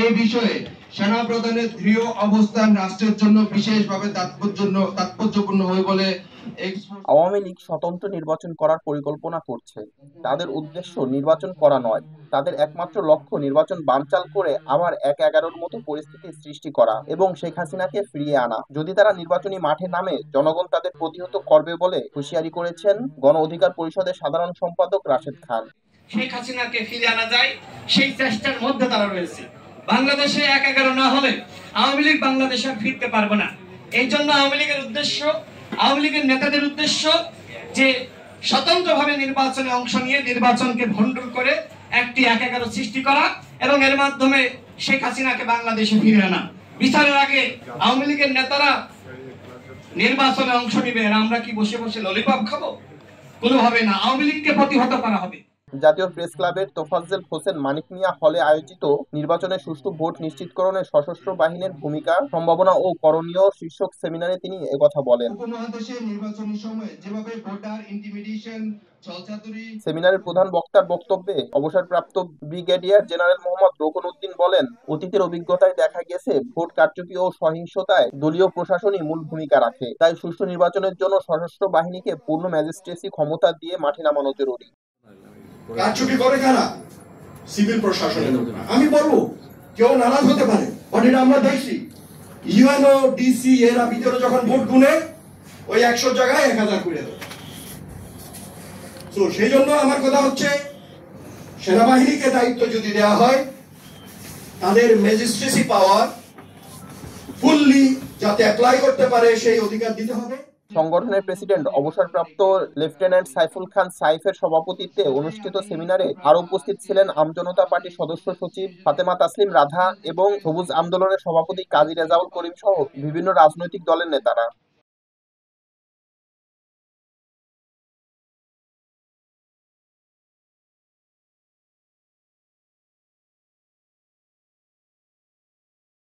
এই বিষয়ে সেনাপ্রধানের দৃঢ় অবস্থান রাষ্ট্রের জন্য বিশেষভাবে তাৎপর্যপূর্ণ হয় বলে আওয়ামী লীগ স্বতন্ত্র নির্বাচন করার পরিকল্পনা করছে। তাদের উদ্দেশ্য নির্বাচন করা নয়, তাদের একমাত্র লক্ষ্য নির্বাচন বানচাল করে আবার ১/১১-র মতো পরিস্থিতি সৃষ্টি করা এবং শেখ হাসিনাকে ফিরিয়ে আনা। যদি তারা নির্বাচনী মাঠে নামে, জনগণ তাদের প্রতিহত করবে বলে হুঁশিয়ারি করেছেন গণ অধিকার পরিষদের সাধারণ সম্পাদক রাশেদ খান। শেখ হাসিনাকে ফিরিয়ে আনা যায় সেই চেষ্টার মধ্যে তারা রয়েছে। বাংলাদেশে ১/১১ না হলে আওয়ামী লীগ বাংলাদেশে ফিরতে পারবে না। এই জন্য আওয়ামী লীগের উদ্দেশ্য, আওয়ামী লীগের নেতাদের উদ্দেশ্য যে স্বতন্ত্রভাবে নির্বাচনে অংশ নিয়ে নির্বাচনকে ভণ্ডুল করে একটি ১/১১ সৃষ্টি করা এবং এর মাধ্যমে শেখ হাসিনাকে বাংলাদেশে ফিরে আনা। বিচারের আগে আওয়ামী লীগের নেতারা নির্বাচনে অংশ নিবে, আমরা কি বসে বসে ললিপপ খাবো? কোনোভাবে না, আওয়ামী লীগকে প্রতিহত করা হবে। জাতীয় প্রেস ক্লাবের তোফাজ্জল হোসেন মানিক মিয়া হলে আয়োজিত নির্বাচনে সুষ্ঠু ভোট নিশ্চিতকরণে সশস্ত্র বাহিনীর ভূমিকা, সম্ভাবনা ও করণীয় শীর্ষক সেমিনারে তিনি একথা বলেন। উপমহাদেশে নির্বাচনী সময়ে যেভাবে ভোটার ইন্টিমিডেশন, ছলচাতুরি। সেমিনারের প্রধান বক্তার বক্তব্যে অবসরপ্রাপ্ত ব্রিগেডিয়ার জেনারেল মোহাম্মদ রোকন উদ্দিন বলেন, অতীতের অভিজ্ঞতায় দেখা গেছে ভোট কারচুপি ও সহিংসতায় দলীয় প্রশাসনই মূল ভূমিকা রাখে। তাই সুষ্ঠু নির্বাচনের জন্য সশস্ত্র বাহিনীকে পূর্ণ ম্যাজিস্ট্রেসি ক্ষমতা দিয়ে মাঠে নামানো জরুরি। কারচুপি করে কারা? সিভিল প্রশাসনের লোকরা। আমি বলবো কেউ নারাজ হতে পারে, বাট এটা আমরা দেখছি ইউএনও ডিসি এরা ভিতরে যখন ভোট গুনে ওই ১০০ জায়গায় ১০০০ করে দেয়। তো সেই জন্য আমার কথা হচ্ছে সেনাবাহিনীকে দায়িত্ব যদি দেওয়া হয়, তাদের ম্যাজিস্ট্রেসি পাওয়ার ফুললি যাতে অ্যাপ্লাই করতে পারে সেই অধিকার দিতে হবে। সংগঠনের প্রেসিডেন্ট অবসরপ্রাপ্ত লেফটেন্যান্ট সাইফুল খান সাইফের সভাপতিত্বে অনুষ্ঠিত সেমিনারে আরো উপস্থিত ছিলেন আমজনতা পার্টির সদস্য সচিব ফাতেমা তাসলিম রাধা এবং সবুজ আন্দোলনের সভাপতি কাজী রেজাউল করিম সহ বিভিন্ন রাজনৈতিক দলের নেতারা।